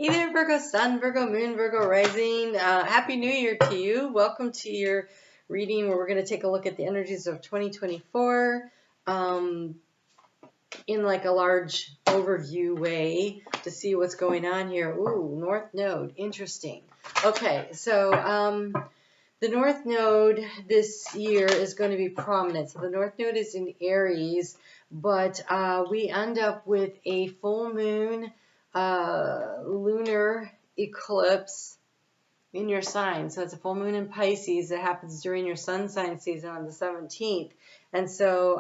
Hey there, Virgo Sun, Virgo Moon, Virgo Rising. Happy New Year to you. Welcome to your reading where we're going to take a look at the energies of 2024 in like a large overview way to see what's going on here. Ooh, North Node. Interesting. Okay, so the North Node this year is going to be prominent. So the North Node is in Aries, but we end up with a full moon lunar eclipse in your sign. So it's a full moon in Pisces that happens during your sun sign season on the 17th. And so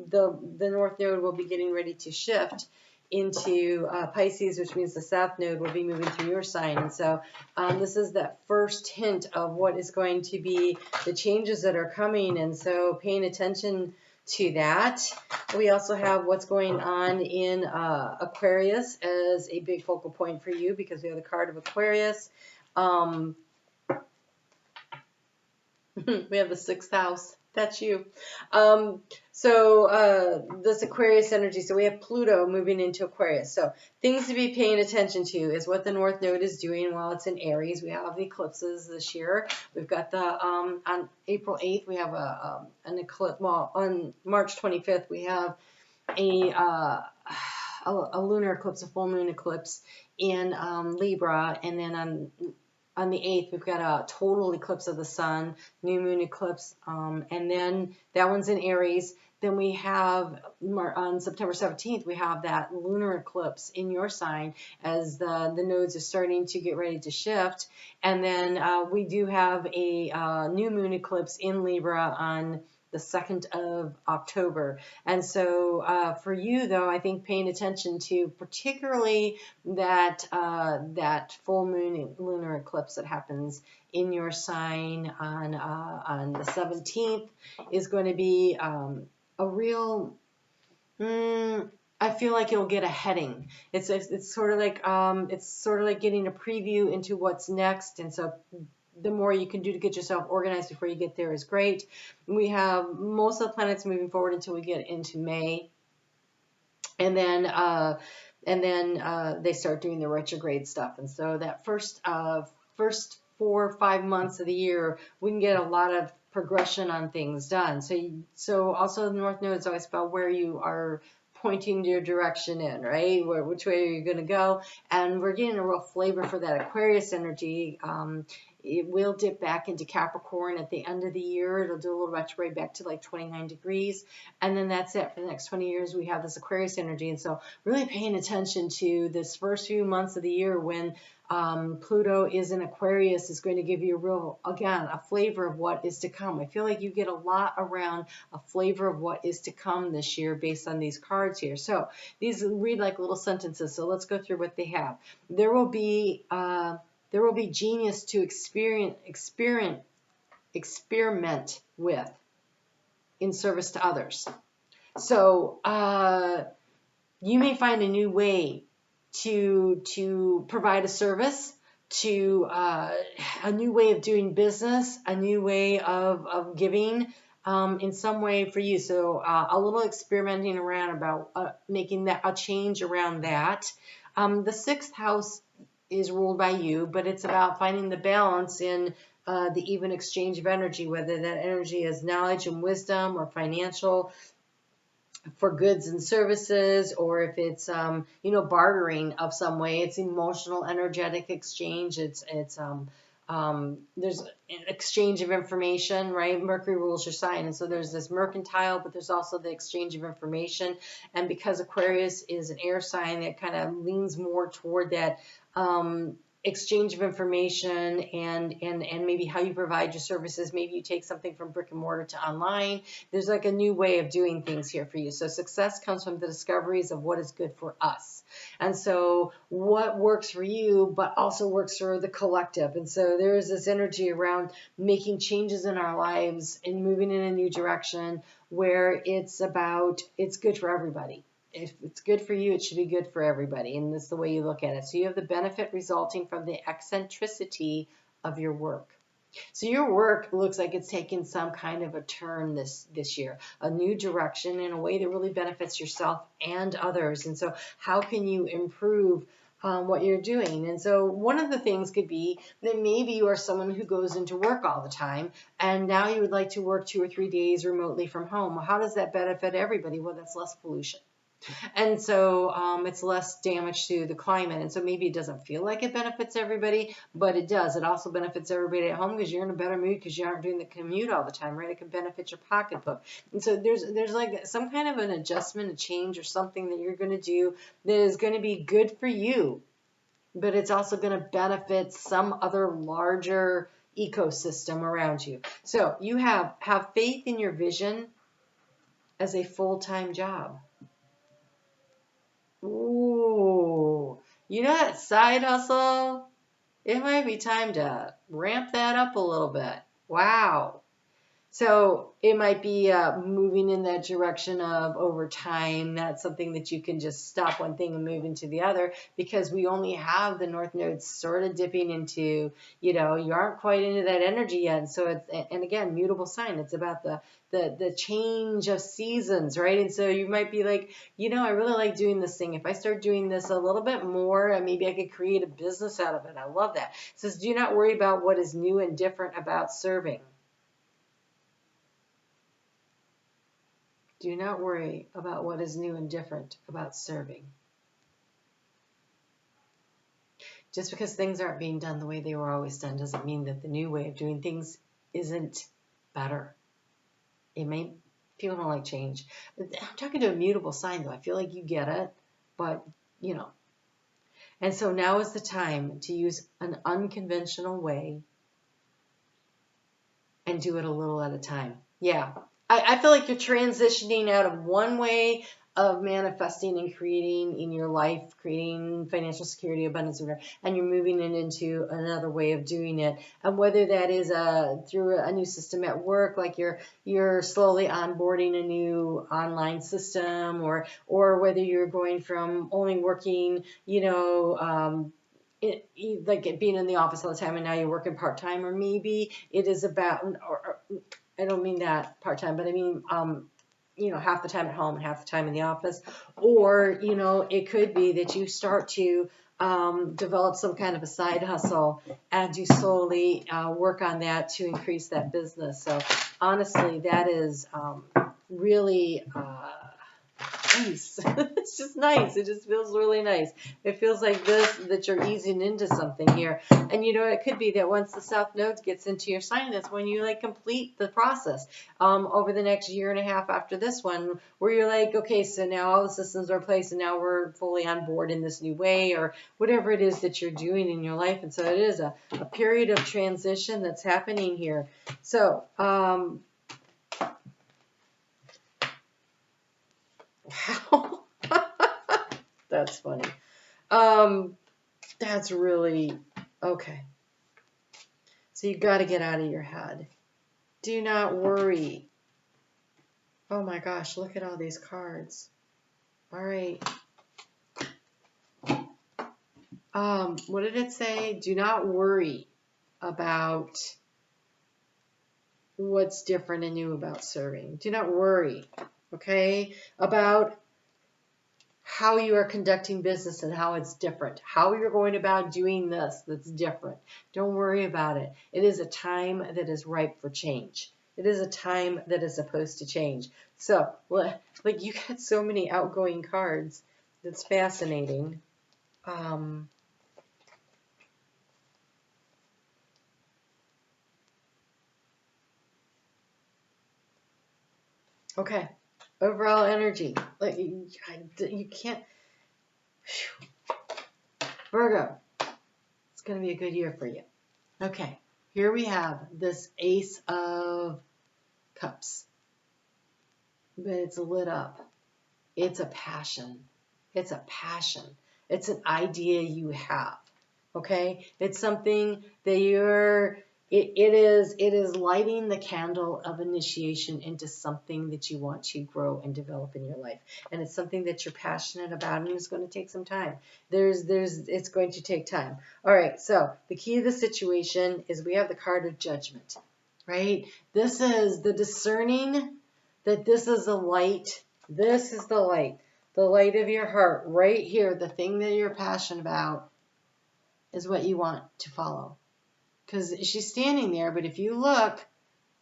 the North Node will be getting ready to shift into Pisces, which means the South Node will be moving through your sign. And so this is that first hint of what is going to be the changes that are coming. And so paying attention to that. We also have what's going on in Aquarius as a big focal point for you because we have the card of Aquarius. We have the 6th house. That's you. This Aquarius energy, so we have Pluto moving into Aquarius. So things to be paying attention to is what the North Node is doing while it's in Aries. We have the eclipses this year. We've got the, on April 8th, we have an eclipse. Well, on March 25th, we have a lunar eclipse, a full moon eclipse in Libra. And then on the 8th, we've got a total eclipse of the sun, new moon eclipse, and then that one's in Aries. Then we have, on September 17th, we have that lunar eclipse in your sign as the nodes are starting to get ready to shift. And then we do have a new moon eclipse in Libra on the 2nd of October. And so for you, though, I think paying attention to particularly that full moon lunar eclipse that happens in your sign on the 17th is going to be a real, I feel like it'll get a heading. It's sort of like getting a preview into what's next. And so the more you can do to get yourself organized before you get there is great. We have most of the planets moving forward until we get into May. And then they start doing the retrograde stuff. And so that first 4 or 5 months of the year, we can get a lot of progression on things done. So also the North Node is always about where you are pointing your direction in, right? Which way are you going to go? And we're getting a real flavor for that Aquarius energy. It will dip back into Capricorn at the end of the year. It'll do a little retrograde back to like 29 degrees. And then that's it. For the next 20 years, we have this Aquarius energy. And so really paying attention to this first few months of the year when Pluto is in Aquarius is going to give you a flavor of what is to come. I feel like you get a lot around a flavor of what is to come this year based on these cards here. So these read like little sentences. So let's go through what they have. There will be genius to experiment with in service to others. So you may find a new way to provide a service, to a new way of doing business, a new way of giving in some way for you. So a little experimenting around about making that a change around that. The 6th house is ruled by you, but it's about finding the balance in the even exchange of energy, whether that energy is knowledge and wisdom or financial for goods and services, or if it's bartering of some way. It's emotional, energetic exchange. There's an exchange of information, right? Mercury rules your sign, and so there's this mercantile, but there's also the exchange of information. And because Aquarius is an air sign, that kind of leans more toward that exchange of information and maybe how you provide your services. Maybe you take something from brick and mortar to online. There's like a new way of doing things here for you. So success comes from the discoveries of what is good for us. And so what works for you, but also works for the collective. And so there's this energy around making changes in our lives and moving in a new direction where it's good for everybody. If it's good for you, it should be good for everybody. And that's the way you look at it. So you have the benefit resulting from the eccentricity of your work. So your work looks like it's taking some kind of a turn this year, a new direction in a way that really benefits yourself and others. And so how can you improve what you're doing. And so one of the things could be that maybe you are someone who goes into work all the time, and now you would like to work 2 or 3 days remotely from home. Well, how does that benefit everybody? Well, that's less pollution. And so it's less damage to the climate. And so maybe it doesn't feel like it benefits everybody, but it does. It also benefits everybody at home because you're in a better mood because you aren't doing the commute all the time, right? It can benefit your pocketbook. And so there's like some kind of an adjustment, a change, or something that you're going to do that is going to be good for you, but it's also going to benefit some other larger ecosystem around you. So you have faith in your vision as a full-time job. Ooh, you know that side hustle? It might be time to ramp that up a little bit. Wow. So it might be moving in that direction of over time. That's something that you can just stop one thing and move into the other, because we only have the North Node sort of dipping into, you aren't quite into that energy yet. So it's, and again, mutable sign. It's about the change of seasons, right? And so you might be like, I really like doing this thing. If I start doing this a little bit more, maybe I could create a business out of it. I love that. It says, do not worry about what is new and different about serving. Do not worry about what is new and different about serving. Just because things aren't being done the way they were always done doesn't mean that the new way of doing things isn't better. People don't like change. I'm talking to a mutable sign, though. I feel like you get it, but, And so now is the time to use an unconventional way and do it a little at a time. Yeah. I feel like you're transitioning out of one way of manifesting and creating in your life, creating financial security, abundance, and you're moving it into another way of doing it. And whether that is through a new system at work, like you're slowly onboarding a new online system, or whether you're going from only working, like being in the office all the time and now you're working part-time, or maybe it is about, or I don't mean that part-time, but I mean, half the time at home and half the time in the office. Or, it could be that you start to develop some kind of a side hustle and you slowly work on that to increase that business. So honestly, that is really nice. It's just nice. It just feels really nice. It feels like that you're easing into something here. And it could be that once the South Node gets into your sign, that's when you complete the process over the next year and a half after this one, where you're like, okay, so now all the systems are in place and now we're fully on board in this new way, or whatever it is that you're doing in your life. And so it is a period of transition that's happening here. So, wow. That's funny. That's really okay. So you got to get out of your head. Do not worry. Oh my gosh, look at all these cards. All right. What did it say? Do not worry about what's different and new about serving. Do not worry, okay, about how you are conducting business and how it's different, how you're going about doing this that's different. Don't worry about it. It is a time that is ripe for change. It is a time that is supposed to change. So, like, you got so many outgoing cards. That's fascinating. Okay. Overall energy. Like, you can't. Virgo, it's going to be a good year for you. Okay, here we have this Ace of Cups, but it's lit up. It's a passion. It's a passion. It's an idea you have. Okay, it's something that it is lighting the candle of initiation into something that you want to grow and develop in your life. And it's something that you're passionate about, and it's going to take some time. It's going to take time. All right, so the key to the situation is we have the card of judgment, right? This is the discerning that this is the light. This is the light. the light of your heart, right here, the thing that you're passionate about is what you want to follow. Because she's standing there, but if you look,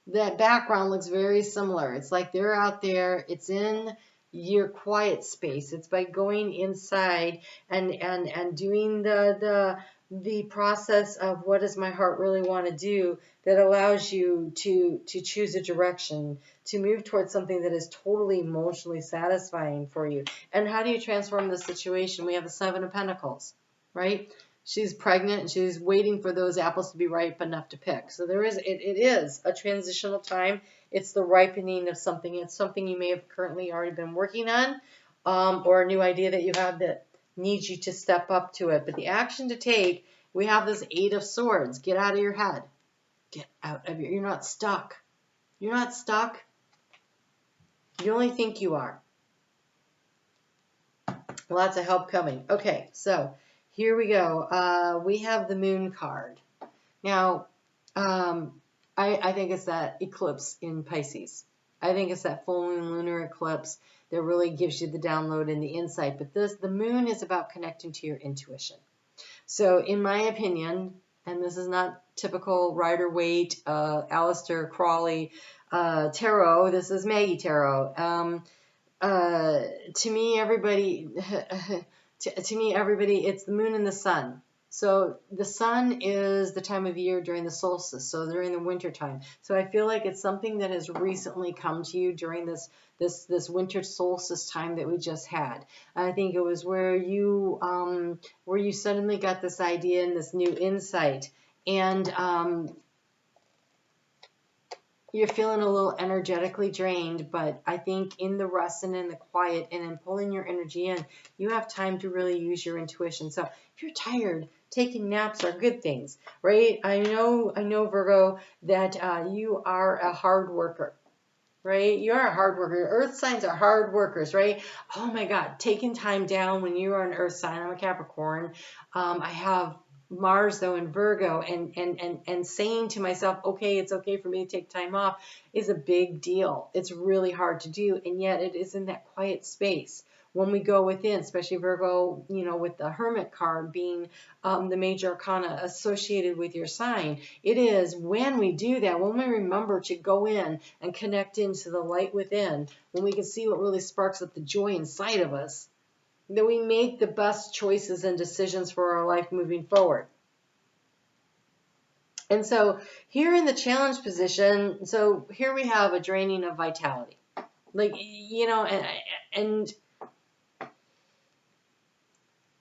that background looks very similar. It's like they're out there. It's in your quiet space. It's by going inside and doing the process of what does my heart really want to do that allows you to choose a direction, to move towards something that is totally emotionally satisfying for you. And how do you transform the situation? We have the Seven of Pentacles, right? She's pregnant and she's waiting for those apples to be ripe enough to pick. So it is a transitional time. It's the ripening of something. It's something you may have currently already been working on, or a new idea that you have that needs you to step up to it. But the action to take, we have this Eight of Swords. Get out of your head. Get out of you're not stuck. You're not stuck. You only think you are. Lots of help coming. Okay, so here we go. We have the Moon card. Now, I think it's that eclipse in Pisces. I think it's that full moon lunar eclipse that really gives you the download and the insight. But the moon is about connecting to your intuition. So in my opinion, and this is not typical Rider-Waite, Aleister Crowley tarot, this is Maggie tarot. To me, everybody, it's the moon and the sun. So the sun is the time of year during the solstice, so during the winter time. So I feel like it's something that has recently come to you during this winter solstice time that we just had. I think it was where you suddenly got this idea and this new insight, and you're feeling a little energetically drained, but I think in the rest and in the quiet and in pulling your energy in, you have time to really use your intuition. So if you're tired, taking naps are good things, right? I know, Virgo, that you are a hard worker, right? You're a hard worker. Earth signs are hard workers, right? Oh my God, taking time down when you are an Earth sign. I'm a Capricorn. I have Mars though in Virgo, and saying to myself, okay, it's okay for me to take time off is a big deal. It's really hard to do, and yet it is in that quiet space. When we go within, especially Virgo, with the Hermit card being the major arcana associated with your sign, it is when we do that, when we remember to go in and connect into the light within, when we can see what really sparks up the joy inside of us, that we make the best choices and decisions for our life moving forward. And so here in the challenge position, so here we have a draining of vitality. Like, and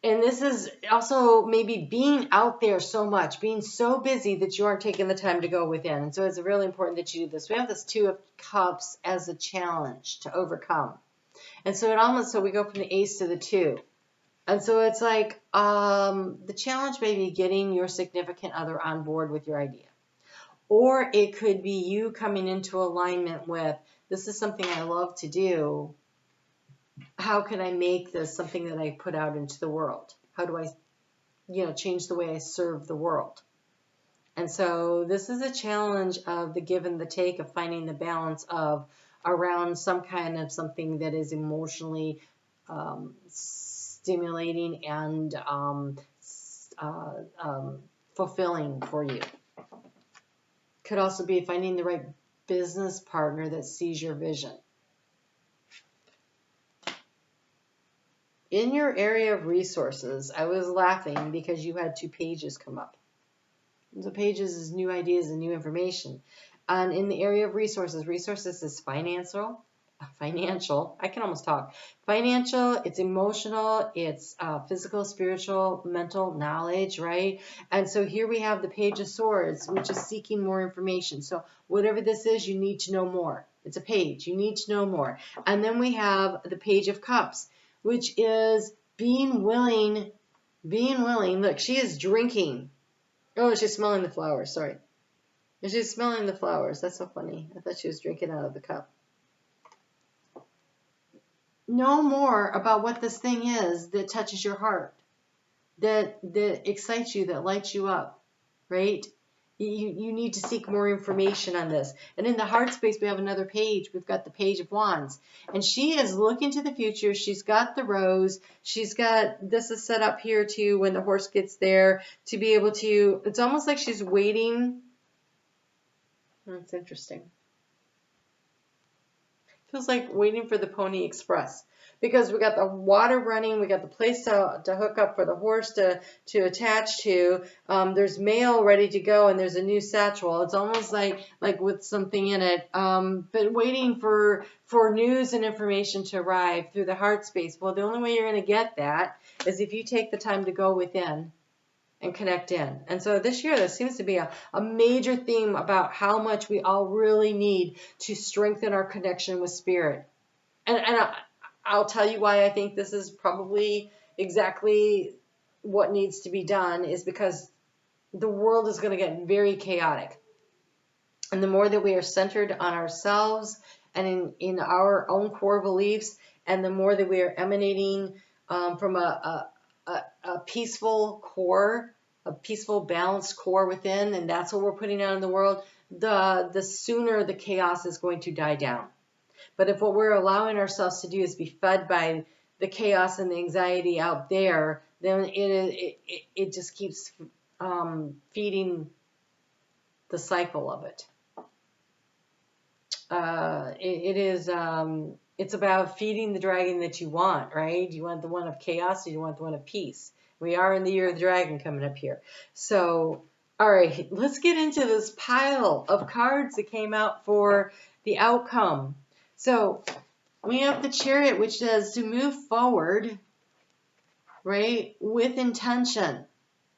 this is also maybe being out there so much, being so busy that you aren't taking the time to go within. And so it's really important that you do this. We have this Two of Cups as a challenge to overcome. And so we go from the Ace to the Two. And so it's like the challenge may be getting your significant other on board with your idea. Or it could be you coming into alignment with, this is something I love to do. How can I make this something that I put out into the world? How do I, change the way I serve the world? And so this is a challenge of the give and the take, of finding the balance of around some kind of something that is emotionally stimulating and fulfilling for you. Could also be finding the right business partner that sees your vision. In your area of resources, I was laughing because you had 2 pages come up. The pages is new ideas and new information. And in the area of resources is financial. I can almost talk. Financial, it's emotional, it's physical, spiritual, mental, knowledge, right? And so here we have the Page of Swords, which is seeking more information. So whatever this is, you need to know more. It's a page. You need to know more. And then we have the Page of Cups, which is being willing. Look, she is drinking. Oh, she's smelling the flowers. Sorry. She's smelling the flowers. That's so funny. I thought she was drinking out of the cup. Know more about what this thing is that touches your heart, that excites you, that lights you up, right? You need to seek more information on this. And in the heart space, we have another page. We've got the Page of Wands. And she is looking to the future. She's got the rose. She's got, this is set up here too when the horse gets there to be able to, it's almost like she's waiting. That's interesting. Feels like waiting for the Pony Express. Because we got the water running, we got the place to hook up for the horse to attach to. There's mail ready to go, and there's a new satchel. It's almost like with something in it. But waiting for news and information to arrive through the heart space. Well, the only way you're going to get that is if you take the time to go within and connect in. And so this year, there seems to be a major theme about how much we all really need to strengthen our connection with spirit. And I'll tell you why I think this is probably exactly what needs to be done, is because the world is going to get very chaotic. And the more that we are centered on ourselves and in our own core beliefs, and the more that we are emanating from a peaceful core, a peaceful, balanced core within, and that's what we're putting out in the world, the sooner the chaos is going to die down. But if what we're allowing ourselves to do is be fed by the chaos and the anxiety out there, then it just keeps feeding the cycle of it. It's about feeding the dragon that you want, right? Do you want the one of chaos, or do you want the one of peace? We are in the year of the dragon coming up here. So, all right, let's get into this pile of cards that came out for the outcome. So we have the Chariot, which says to move forward, right, with intention.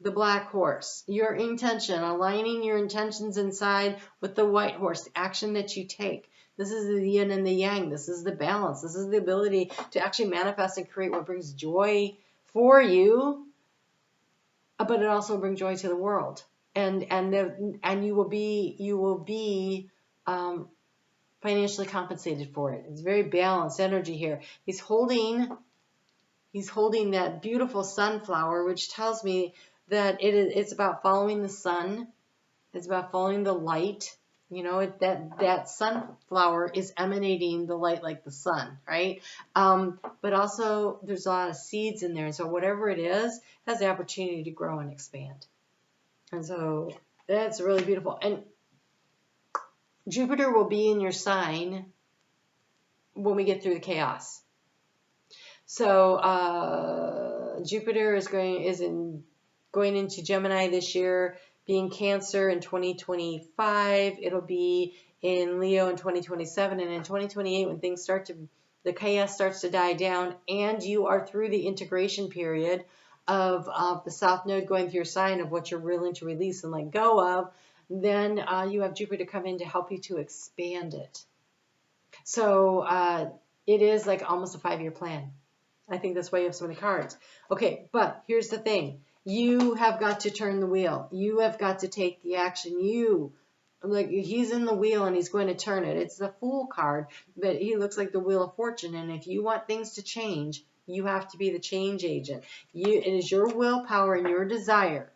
The Black Horse, your intention, aligning your intentions inside with the White Horse, the action that you take. This is the yin and the yang. This is the balance. This is the ability to actually manifest and create what brings joy for you, but it also brings joy to the world. And you will be financially compensated for it. It's very balanced energy here. He's holding that beautiful sunflower, which tells me that it's about following the sun. It's about following the light. You know, that sunflower is emanating the light like the sun, right? But also there's a lot of seeds in there. And so whatever it is has the opportunity to grow and expand. And so that's really beautiful. And Jupiter will be in your sign when we get through the chaos. So Jupiter is going into Gemini this year, being Cancer in 2025. It'll be in Leo in 2027, and in 2028, when the chaos starts to die down, and you are through the integration period of the South Node going through your sign of what you're willing to release and let go of, then you have Jupiter come in to help you to expand it. So it is like almost a 5-year plan. I think that's why you have so many cards. Okay, but here's the thing. You have got to turn the wheel. You have got to take the action. He's in the wheel and he's going to turn it. It's the Fool card, but he looks like the Wheel of Fortune. And if you want things to change, you have to be the change agent. It is your willpower and your desire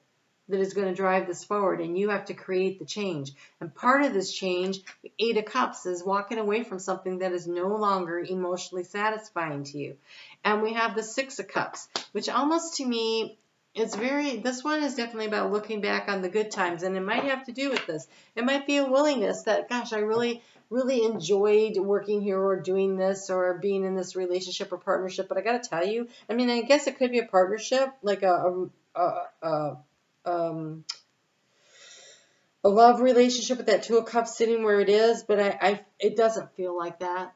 that is going to drive this forward, and you have to create the change. And part of this change, the 8 of Cups, is walking away from something that is no longer emotionally satisfying to you. And we have the 6 of Cups, which almost to me, this one is definitely about looking back on the good times, and it might have to do with this. It might be a willingness that, gosh, I really, really enjoyed working here or doing this or being in this relationship or partnership. But I got to tell you, I mean, I guess it could be a partnership, like a love relationship with that 2 of Cups sitting where it is, but it doesn't feel like that.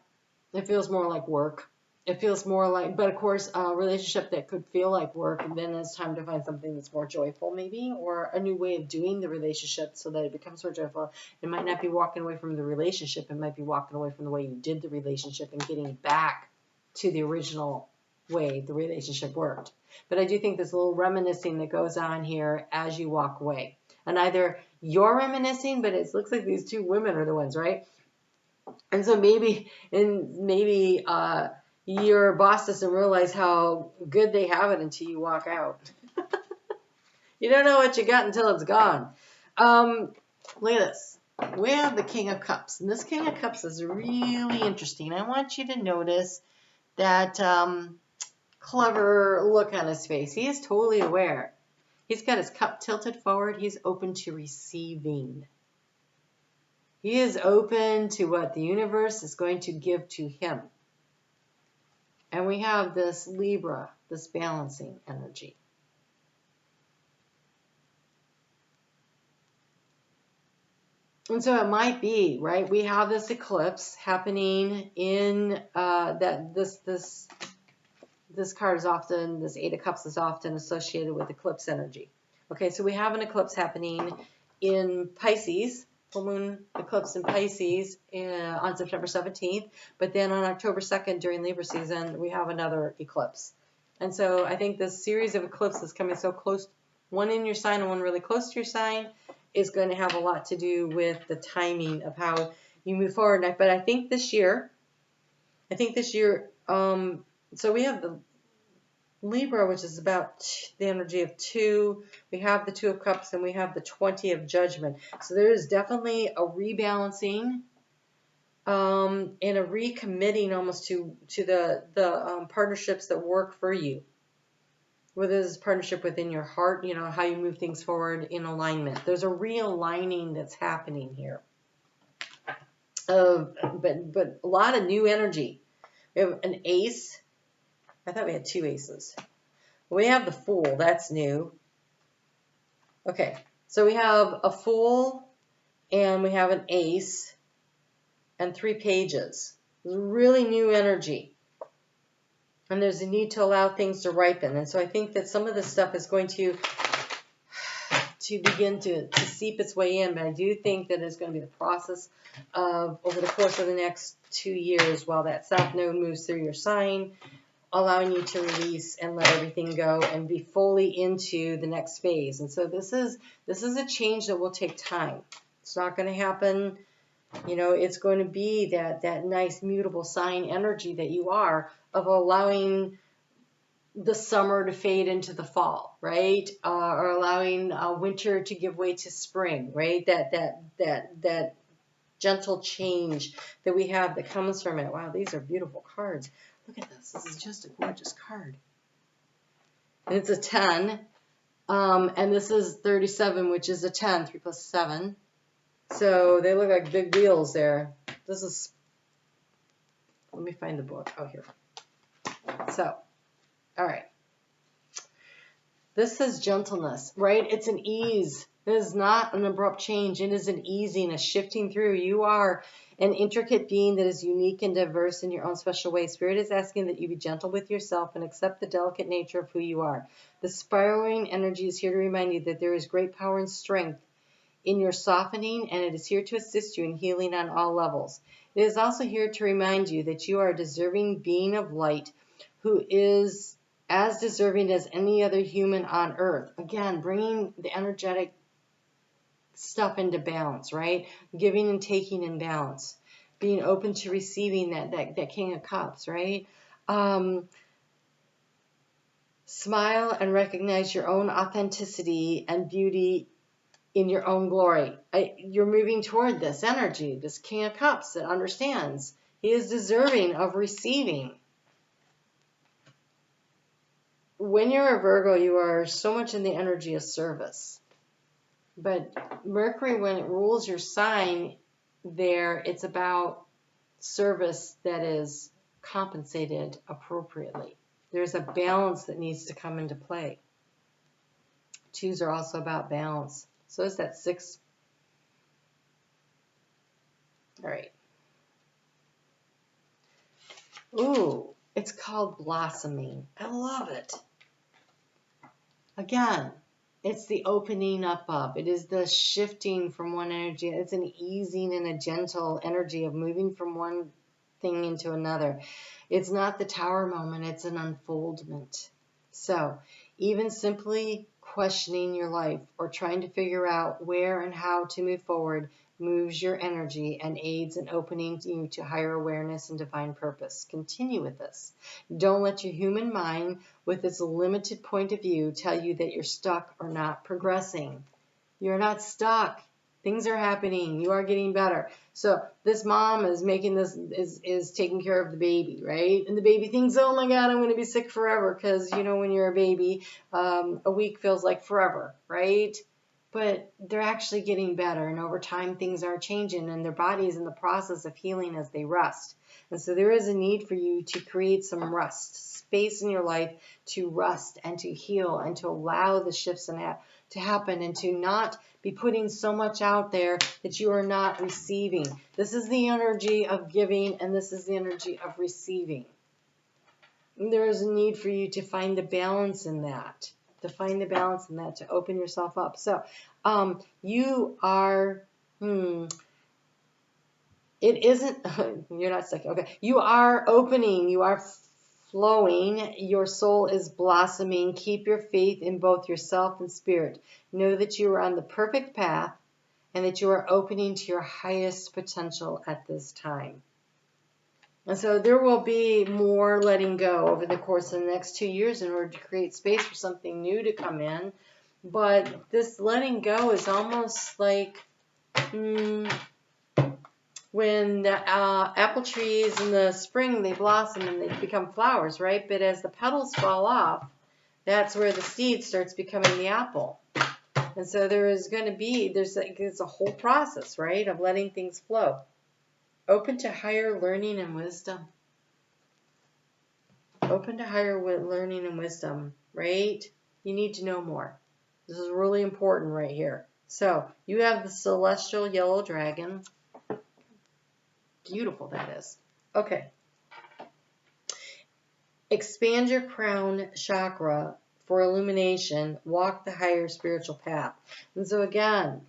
It feels more like work. It feels more like, but of course, a relationship that could feel like work, and then it's time to find something that's more joyful maybe, or a new way of doing the relationship so that it becomes more joyful. It might not be walking away from the relationship. It might be walking away from the way you did the relationship and getting back to the original way the relationship worked. But I do think there's a little reminiscing that goes on here as you walk away. And either you're reminiscing, but it looks like these 2 women are the ones, right? And so maybe your boss doesn't realize how good they have it until you walk out. You don't know what you got until it's gone. Look at this. We have the King of Cups, and this King of Cups is really interesting. I want you to notice that clever look on his face. He is totally aware. He's got his cup tilted forward. He's open to receiving. He is open to what the universe is going to give to him. And we have this Libra, this balancing energy. And so it might be, right? We have this eclipse happening in that this card is often, this Eight of Cups is often associated with eclipse energy. Okay, so we have an eclipse happening in Pisces, full moon eclipse in Pisces on September 17th, but then on October 2nd during Libra season, we have another eclipse. And so I think this series of eclipses coming so close, one in your sign and one really close to your sign, is going to have a lot to do with the timing of how you move forward. But I think this year, so we have the Libra, which is about the energy of 2. We have the 2 of Cups, and we have the 20 of Judgment. So there is definitely a rebalancing and a recommitting almost to the partnerships that work for you. Whether this is partnership within your heart, you know, how you move things forward in alignment. There's a realigning that's happening here. But a lot of new energy. We have an ace. I thought we had 2 aces. We have the Fool. That's new. Okay, so we have a Fool, and we have an ace, and 3 pages. Really new energy. And there's a need to allow things to ripen. And so I think that some of this stuff is going to begin to seep its way in. But I do think that it's going to be the process of, over the course of the next 2 years, while that South Node moves through your sign, allowing you to release and let everything go and be fully into the next phase. And so this is a change that will take time. It's not going to happen. You know, it's going to be that nice mutable sign energy that you are, of allowing the summer to fade into the fall, right? Or allowing winter to give way to spring, right? That gentle change that we have that comes from it. Wow, these are beautiful cards. Look at this. This is just a gorgeous card. And it's a 10. And this is 37, which is a 10, 3 plus 7. So they look like big wheels there. This is, let me find the book. Oh, here. So, all right. This says gentleness, right? It's an ease. It is not an abrupt change. It is an easing, a shifting through. You are an intricate being that is unique and diverse in your own special way. Spirit is asking that you be gentle with yourself and accept the delicate nature of who you are. The spiraling energy is here to remind you that there is great power and strength in your softening, and it is here to assist you in healing on all levels. It is also here to remind you that you are a deserving being of light who is as deserving as any other human on earth. Again, bringing the energetic stuff into balance, right? Giving and taking in balance. Being open to receiving that King of Cups, right? Smile and recognize your own authenticity and beauty in your own glory. You're moving toward this energy, this King of Cups that understands. He is deserving of receiving. When you're a Virgo, you are so much in the energy of service. But Mercury, when it rules your sign there, it's about service that is compensated appropriately. There's a balance that needs to come into play. 2s are also about balance. So is that 6. All right. Ooh, it's called blossoming. I love it. Again, it's the opening up of. It is the shifting from one energy. It's an easing and a gentle energy of moving from one thing into another. It's not the tower moment. It's an unfoldment. So even simply questioning your life or trying to figure out where and how to move forward moves your energy and aids in opening you to higher awareness and divine purpose. Continue with this. Don't let your human mind, with its limited point of view, tell you that you're stuck or not progressing. You're not stuck. Things are happening. You are getting better. So this mom is making this, is taking care of the baby, right? And the baby thinks, oh my God, I'm going to be sick forever. Because, you know, when you're a baby, a week feels like forever, right? But they're actually getting better. And over time, things are changing. And their body is in the process of healing as they rest. And so there is a need for you to create some rest, space in your life to rest and to heal and to allow the shifts in that to happen, and to not be putting so much out there that you are not receiving. This is the energy of giving, and this is the energy of receiving. And there is a need for you to find the balance in that, to open yourself up. So you are, it isn't, you're not stuck. Okay. You are opening, you are flowing, your soul is blossoming. Keep your faith in both yourself and spirit. Know that you are on the perfect path and that you are opening to your highest potential at this time. And so there will be more letting go over the course of the next 2 years in order to create space for something new to come in. But this letting go is almost like when the apple trees in the spring, they blossom and they become flowers, right? But as the petals fall off, that's where the seed starts becoming the apple. And so there is going to be, it's a whole process, right, of letting things flow. Open to higher learning and wisdom. Open to higher learning and wisdom, right? You need to know more. This is really important right here. So you have the celestial yellow dragon. Beautiful that is. Okay. Expand your crown chakra for illumination. Walk the higher spiritual path. And so again,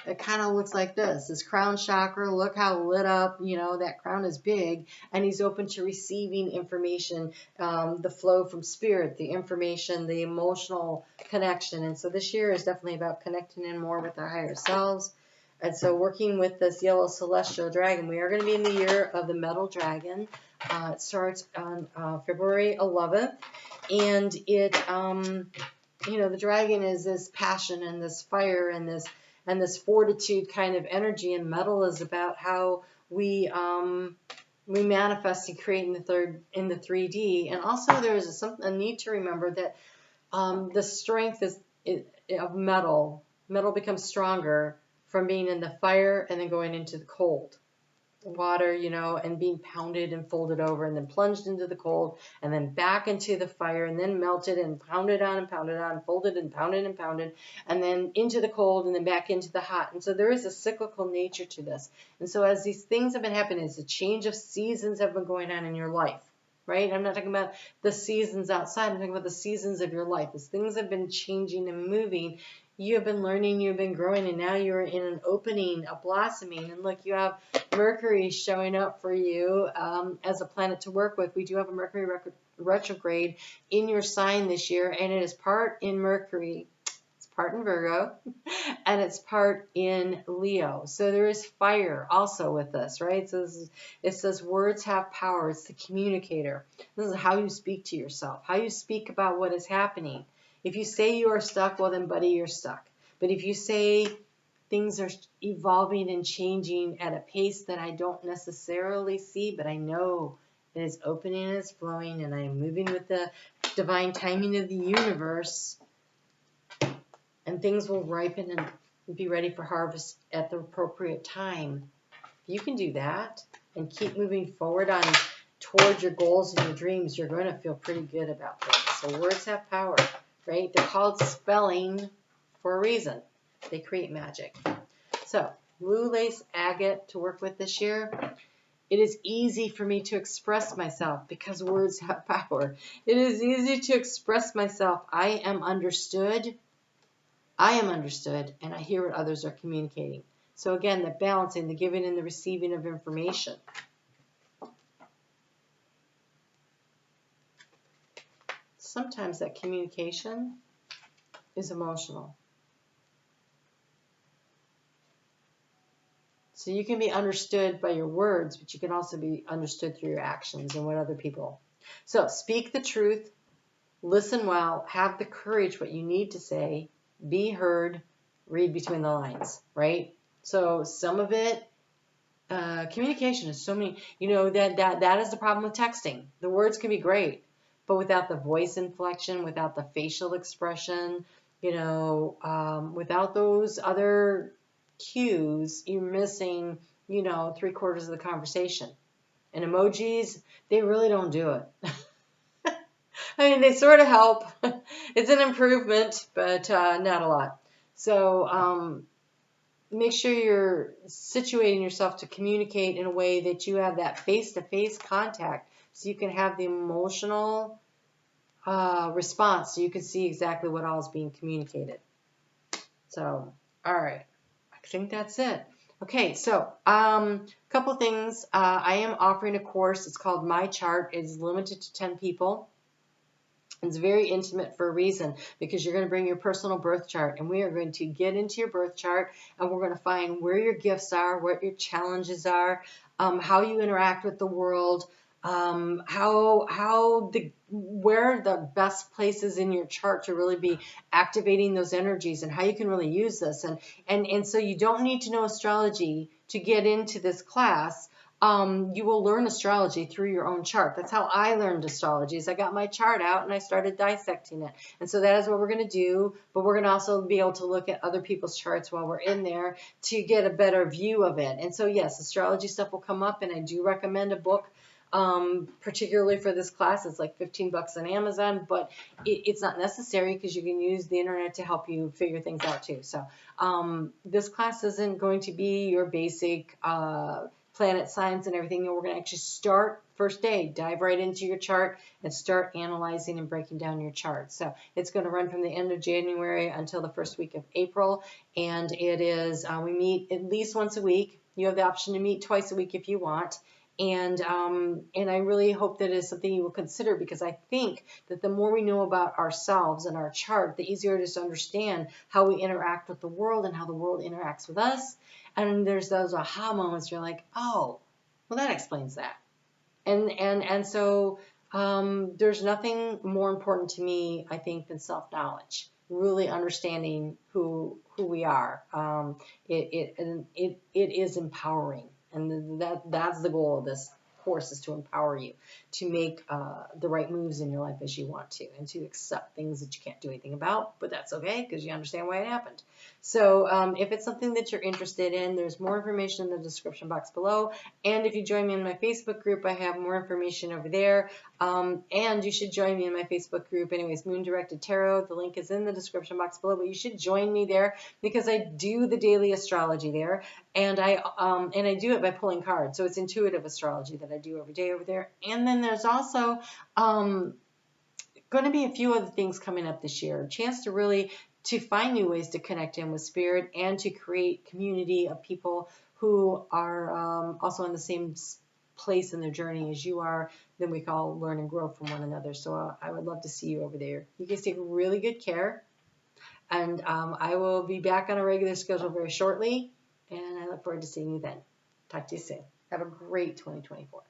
it kind of looks like this crown chakra. Look how lit up, you know, that crown is big, and he's open to receiving information, the flow from spirit, the information, the emotional connection. And so this year is definitely about connecting in more with our higher selves. And so working with this yellow celestial dragon, we are going to be in the year of the metal dragon. It starts on February 11th, and it, you know, the dragon is this passion and this fire and this fortitude kind of energy, and metal is about how we manifest and create in the 3D. And also there's a need to remember that the strength of metal becomes stronger from being in the fire and then going into the cold water, you know, and being pounded and folded over and then plunged into the cold and then back into the fire and then melted and pounded on, folded and pounded and then into the cold and then back into the hot. And so there is a cyclical nature to this. And so as these things have been happening, as a change of seasons have been going on in your life, right? I'm not talking about the seasons outside. I'm talking about the seasons of your life. As things have been changing and moving, you have been learning, you've been growing, and now you're in an opening, a blossoming. And look, you have Mercury showing up for you as a planet to work with. We do have a Mercury retrograde in your sign this year, and it is part in Mercury, it's part in Virgo, and it's part in Leo. So there is fire also with this, right? So it says words have power. It's the communicator. This is how you speak to yourself, how you speak about what is happening. If you say you are stuck, well then, buddy, you're stuck. But if you say things are evolving and changing at a pace that I don't necessarily see, but I know it is opening and it's flowing, and I'm moving with the divine timing of the universe, and things will ripen and be ready for harvest at the appropriate time. If you can do that and keep moving forward towards your goals and your dreams, you're going to feel pretty good about things. So words have power. Right? They're called spelling for a reason. They create magic. So, blue lace agate to work with this year. It is easy for me to express myself because words have power. It is easy to express myself. I am understood, and I hear what others are communicating. So again, the balancing, the giving and the receiving of information. Sometimes that communication is emotional. So you can be understood by your words, but you can also be understood through your actions and what other people. So speak the truth, listen well, have the courage, what you need to say, be heard, read between the lines, right? So some of it, communication is so many, that is the problem with texting. The words can be great, but without the voice inflection, without the facial expression, without those other cues, you're missing, 3/4 of the conversation. And emojis, they really don't do it. I mean, they sort of help. It's an improvement, but not a lot. So make sure you're situating yourself to communicate in a way that you have that face-to-face contact so you can have the emotional response so you can see exactly what all is being communicated. So, all right. I think that's it. Okay, so couple things. I am offering a course. It's called My Chart. It's limited to 10 people. It's very intimate for a reason, because you're going to bring your personal birth chart, and we are going to get into your birth chart, and we're going to find where your gifts are, what your challenges are, how you interact with the world, where the best places in your chart to really be activating those energies, and how you can really use this. And so you don't need to know astrology to get into this class. You will learn astrology through your own chart. That's how I learned astrology. Is I got my chart out and I started dissecting it. And so that is what we're going to do. But we're going to also be able to look at other people's charts while we're in there to get a better view of it. And so yes, astrology stuff will come up, and I do recommend a book. Particularly for this class. It's like $15 on Amazon, but it's not necessary because you can use the internet to help you figure things out too. So this class isn't going to be your basic planet science and everything. We're going to actually start first day, dive right into your chart and start analyzing and breaking down your chart. So it's going to run from the end of January until the first week of April, and it is we meet at least once a week. You have the option to meet twice a week if you want. And I really hope that it is something you will consider, because I think that the more we know about ourselves and our chart, the easier it is to understand how we interact with the world and how the world interacts with us. And there's those aha moments where you're like, oh, well, that explains that. And so there's nothing more important to me, I think, than self-knowledge. Really understanding who we are. It is empowering. And that's the goal of this course, is to empower you to make the right moves in your life as you want to, and to accept things that you can't do anything about, but that's okay because you understand why it happened. So if it's something that you're interested in, there's more information in the description box below. And if you join me in my Facebook group, I have more information over there. And you should join me in my Facebook group. Anyways, Moon Directed Tarot. The link is in the description box below, but you should join me there because I do the daily astrology there. And I do it by pulling cards. So it's intuitive astrology that I do every day over there. And then there's also going to be a few other things coming up this year. A chance to find new ways to connect in with spirit and to create community of people who are also in the same place in their journey as you are. Then we can all learn and grow from one another. So I would love to see you over there. You guys take really good care. And I will be back on a regular schedule very shortly. And I look forward to seeing you then. Talk to you soon. Have a great 2024.